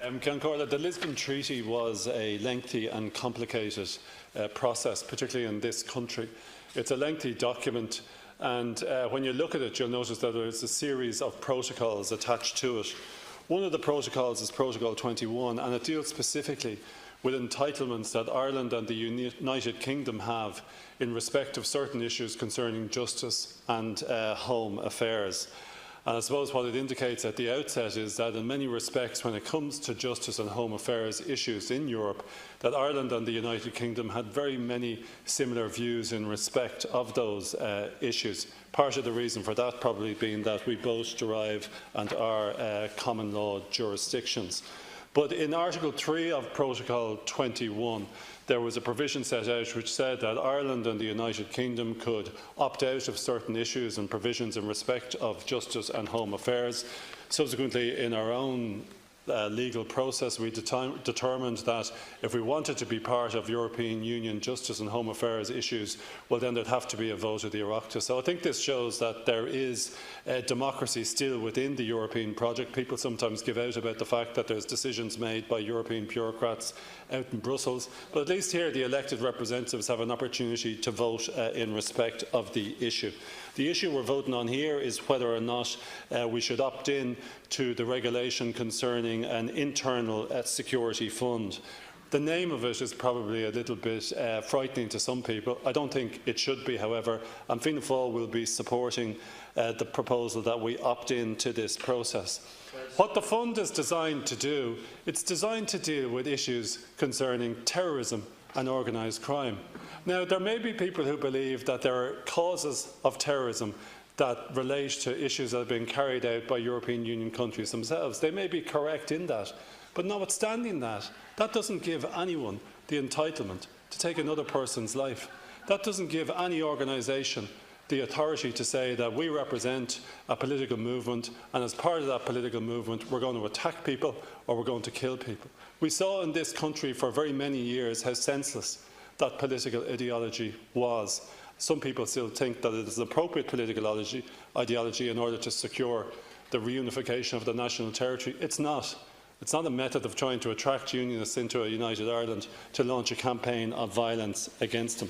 Concordia, the Lisbon Treaty was a lengthy and complicated process, particularly in this country. It's a lengthy document, and when you look at it, you'll notice that there's a series of protocols attached to it. One of the protocols is Protocol 21, and it deals specifically with entitlements that Ireland and the United Kingdom have in respect of certain issues concerning justice and home affairs. And I suppose what it indicates at the outset is that in many respects, when it comes to justice and home affairs issues in Europe, that Ireland and the United Kingdom had very many similar views in respect of those issues. Part of the reason for that probably being that we both derive and are common law jurisdictions. But in Article 3 of Protocol 21, there was a provision set out which said that Ireland and the United Kingdom could opt out of certain issues and provisions in respect of justice and home affairs. Subsequently, in our own legal process, we determined that if we wanted to be part of European Union justice and home affairs issues, well then there'd have to be a vote of the Oireachtas. So I think this shows that there is democracy still within the European project. People sometimes give out about the fact that there's decisions made by European bureaucrats out in Brussels, but at least here the elected representatives have an opportunity to vote in respect of the issue. The issue we're voting on here is whether or not we should opt in to the regulation concerning an internal security fund. The name of it is probably a little bit frightening to some people. I don't think it should be, however, and Fianna Fáil will be supporting the proposal that we opt in to this process. What the fund is designed to do, it's designed to deal with issues concerning terrorism and organised crime. Now, there may be people who believe that there are causes of terrorism that relate to issues that have been carried out by European Union countries themselves. They may be correct in that, but notwithstanding that, that doesn't give anyone the entitlement to take another person's life. That doesn't give any organisation the authority to say that we represent a political movement, and as part of that political movement we're going to attack people or we're going to kill people. We saw in this country for very many years how senseless that political ideology was. Some people still think that it is an appropriate political ideology in order to secure the reunification of the national territory. It's not. It's not a method of trying to attract unionists into a united Ireland to launch a campaign of violence against them.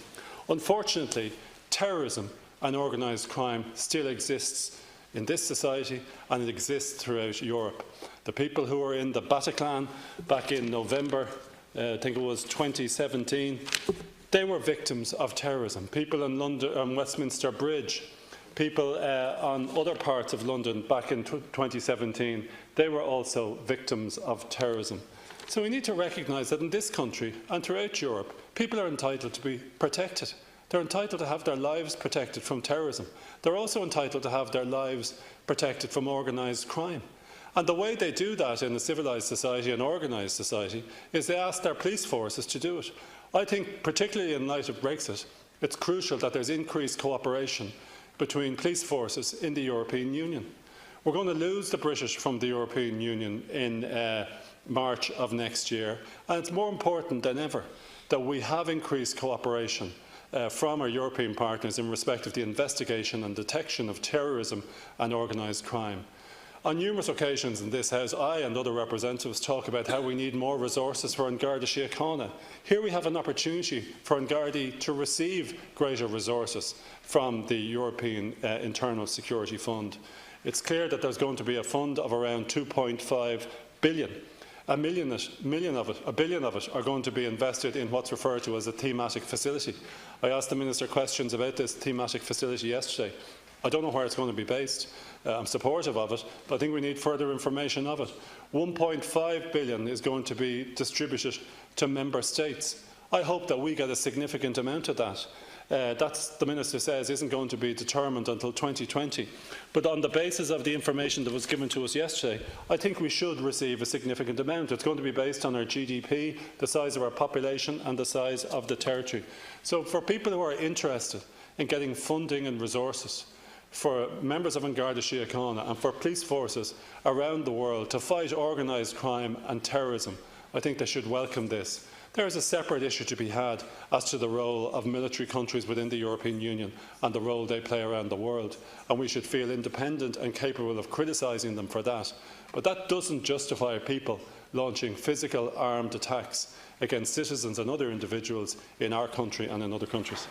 Unfortunately, terrorism and organised crime still exists in this society, and it exists throughout Europe. The people who were in the Bataclan back in November, I think it was 2017, they were victims of terrorism. People in London, on Westminster Bridge, people on other parts of London back in 2017, they were also victims of terrorism. So we need to recognise that in this country and throughout Europe, people are entitled to be protected. They're entitled to have their lives protected from terrorism. They're also entitled to have their lives protected from organised crime. And the way they do that in a civilised society and organised society is they ask their police forces to do it. I think, particularly in light of Brexit, it's crucial that there's increased cooperation between police forces in the European Union. We're going to lose the British from the European Union in March of next year, and it's more important than ever that we have increased cooperation from our European partners in respect of the investigation and detection of terrorism and organised crime. On numerous occasions in this House, I and other representatives talk about how we need more resources for An Garda Síochána. Here we have an opportunity for An Garda to receive greater resources from the European Internal Security Fund. It's clear that there's going to be a fund of around 2.5 billion. A billion of it are going to be invested in what's referred to as a thematic facility. I asked the Minister questions about this thematic facility yesterday. I don't know where it's going to be based. I'm supportive of it, but I think we need further information of it. 1.5 billion is going to be distributed to Member States. I hope that we get a significant amount of that. The Minister says isn't going to be determined until 2020. But on the basis of the information that was given to us yesterday, I think we should receive a significant amount. It's going to be based on our GDP, the size of our population and the size of the territory. So for people who are interested in getting funding and resources for members of An Garda Síochána and for police forces around the world to fight organised crime and terrorism, I think they should welcome this. There is a separate issue to be had as to the role of military countries within the European Union and the role they play around the world, and we should feel independent and capable of criticising them for that. But that doesn't justify people launching physical armed attacks against citizens and other individuals in our country and in other countries.